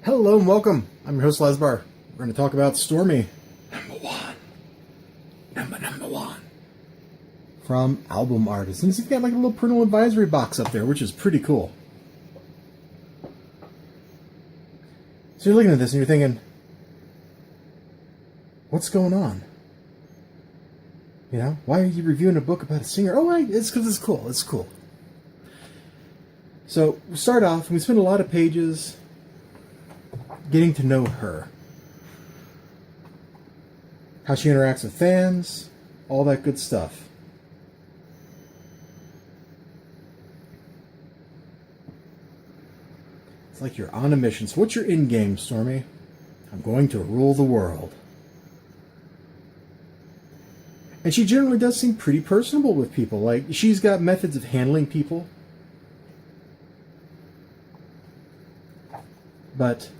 Hello and welcome. I'm your host, Elizibar. We're going to talk about Stormie. Number one. From Album Artist. And it's got like a little parental advisory box up there, which is pretty cool. So you're looking at this and you're thinking, what's going on? You know, why are you reviewing a book about a singer? Oh, it's because it's cool. It's cool. So we start off and we spend a lot of pages getting to know her. How she interacts with fans, all that good stuff. It's like you're on a mission. So what's your end game, Stormie? I'm going to rule the world. And she generally does seem pretty personable with people. Like, she's got methods of handling people. But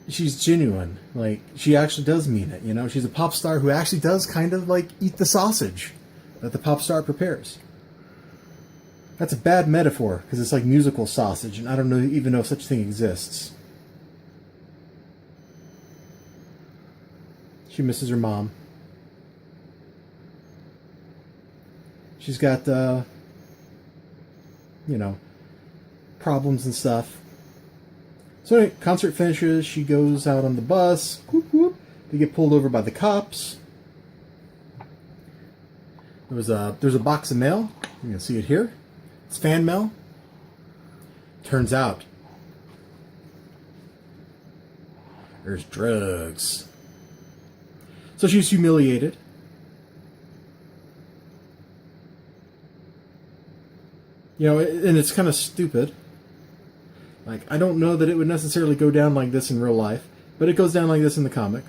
she's genuine. Like, she actually does mean it, you know? She's a pop star who actually does kind of, like, eat the sausage that the pop star prepares. That's a bad metaphor, because it's like musical sausage, and I don't even know if such a thing exists. She misses her mom. She's got, problems and stuff. So anyway, concert finishes, she goes out on the bus, whoop, whoop. They get pulled over by the cops. There's a box of mail. You can see it here. It's fan mail. Turns out there's drugs. So she's humiliated. You know, and it's kind of stupid. Like, I don't know that it would necessarily go down like this in real life, but it goes down like this in the comic.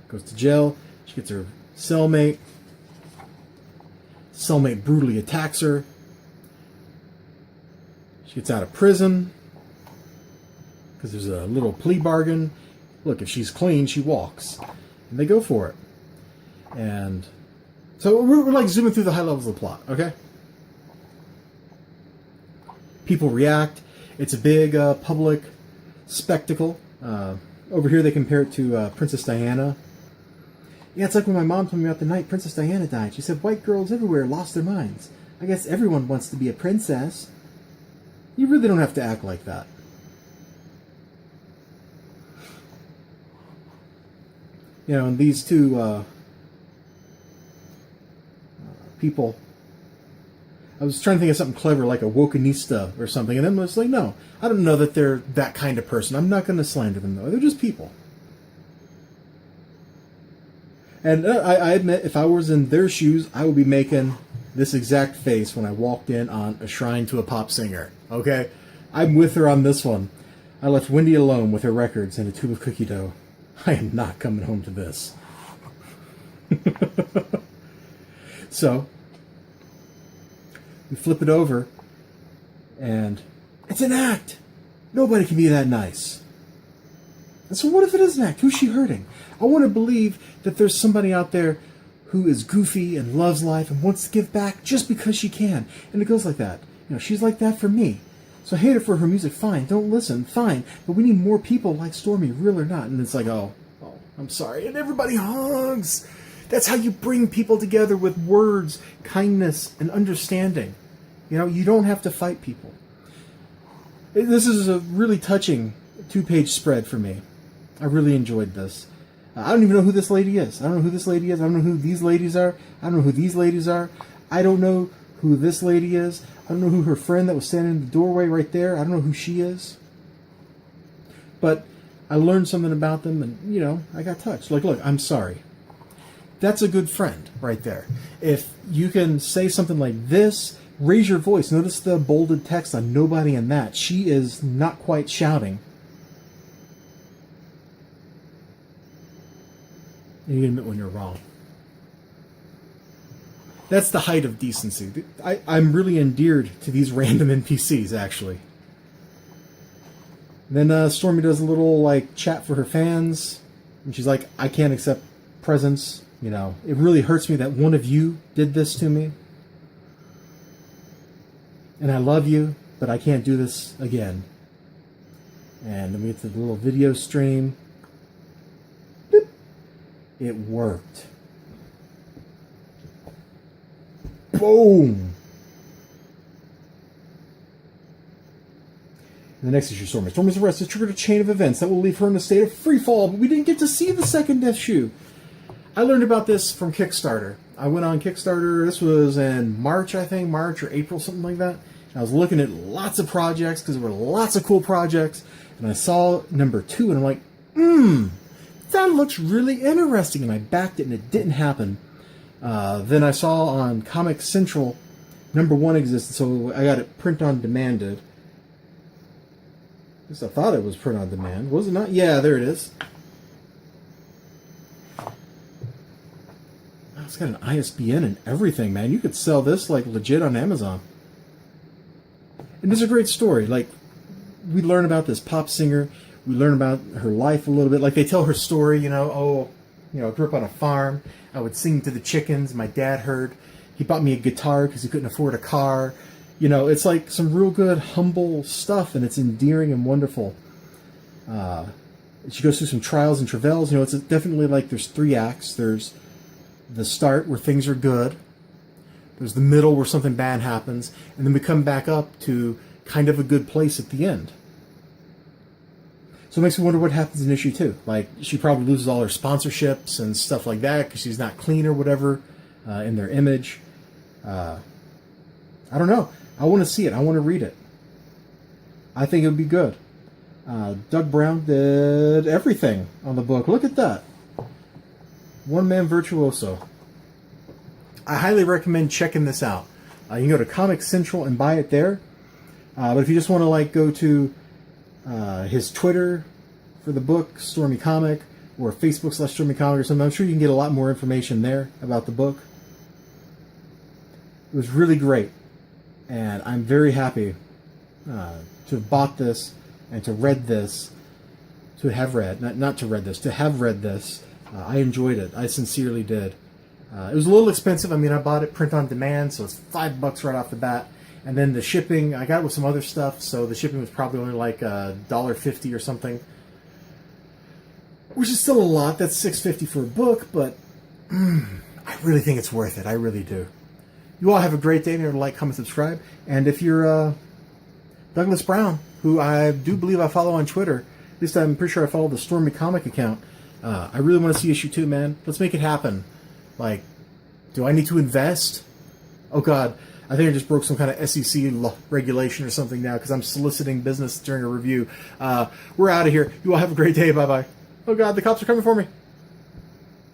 Goes to jail. She gets her cellmate. Cellmate brutally attacks her. She gets out of prison because there's a little plea bargain. Look, if she's clean, she walks. And they go for it. And so we're like zooming through the high levels of the plot, okay? People react. It's a big public spectacle. Over here they compare it to Princess Diana. Yeah, it's like when my mom told me about the night Princess Diana died. She said white girls everywhere lost their minds. I guess everyone wants to be a princess. You really don't have to act like that. You know, and these two people... I was trying to think of something clever like a wokenista or something, and then I was like, no, I don't know that they're that kind of person. I'm not going to slander them, though. They're just people. And I admit, if I was in their shoes, I would be making this exact face when I walked in on A Shrine to a Pop Singer. Okay? I'm with her on this one. I left Wendy alone with her records and a tube of cookie dough. I am not coming home to this. So... we flip it over, and it's an act. Nobody can be that nice. And so what if it is an act? Who's she hurting? I want to believe that there's somebody out there who is goofy and loves life and wants to give back just because she can. And it goes like that. You know, she's like that for me. So hate her for her music, fine. Don't listen, fine. But we need more people like Stormie, real or not. And it's like, oh, I'm sorry. And everybody hugs. That's how you bring people together, with words, kindness, and understanding. You know, you don't have to fight people. This is a really touching 2-page spread for me. I really enjoyed this. I don't even know who this lady is. I don't know who this lady is. I don't know who these ladies are. I don't know who these ladies are. I don't know who this lady is. I don't know who her friend that was standing in the doorway right there. I don't know who she is. But I learned something about them, and, you know, I got touched. Like, look, I'm sorry. That's a good friend right there. If you can say something like this, raise your voice. Notice the bolded text on nobody in that. She is not quite shouting. And you admit when you're wrong. That's the height of decency. I'm really endeared to these random NPCs, actually. Then Stormie does a little like chat for her fans. And she's like, I can't accept presents. You know, it really hurts me that one of you did this to me. And I love you, but I can't do this again. And then we get to the little video stream. Boop. It worked. Boom! And the next issue, Stormie. Stormie's arrest has triggered a chain of events that will leave her in a state of free fall, but we didn't get to see the second issue. I learned about this from Kickstarter. I went on Kickstarter, this was in March, I think, March or April, something like that. And I was looking at lots of projects, because there were lots of cool projects, and I saw number 2, and I'm like, that looks really interesting, and I backed it, and it didn't happen. Then I saw on Comic Central, number 1 existed, so I got it print on demanded. At least I thought it was print on demand. Was it not? Yeah, there it is. It's got an ISBN and everything, man. You could sell this like legit on Amazon. And it's a great story. Like, we learn about this pop singer. We learn about her life a little bit. Like, they tell her story, you know, I grew up on a farm. I would sing to the chickens. My dad heard. He bought me a guitar because he couldn't afford a car. You know, it's like some real good, humble stuff, and it's endearing and wonderful. She goes through some trials and travails. You know, it's definitely like there's 3 acts. There's the start where things are good. There's the middle where something bad happens. And then we come back up to kind of a good place at the end. So it makes me wonder what happens in issue 2. Like, she probably loses all her sponsorships and stuff like that because she's not clean or whatever in their image. I don't know. I want to see it. I want to read it. I think it would be good. Doug Brown did everything on the book. Look at that. One-man virtuoso. I highly recommend checking this out. You can go to Comic Central and buy it there. But if you just want to like go to his Twitter for the book, Stormie Comic, or Facebook/Stormie Comic or something, I'm sure you can get a lot more information there about the book. It was really great. And I'm very happy to have bought this and to read this. To have read, not to read this, to have read this. I enjoyed it. I sincerely did. It was a little expensive. I mean, I bought it print on demand, so it's $5 right off the bat. And then the shipping, I got it with some other stuff, so the shipping was probably only like $1.50 or something. Which is still a lot. That's $6.50 for a book, but I really think it's worth it. I really do. You all have a great day. Remember to like, comment, subscribe. And if you're Douglas Brown, who I do believe I follow on Twitter, at least I'm pretty sure I follow the Stormie Comic account, I really want to see issue 2, man. Let's make it happen. Like, do I need to invest? Oh, God. I think I just broke some kind of SEC regulation or something now because I'm soliciting business during a review. We're out of here. You all have a great day. Bye-bye. Oh, God, the cops are coming for me.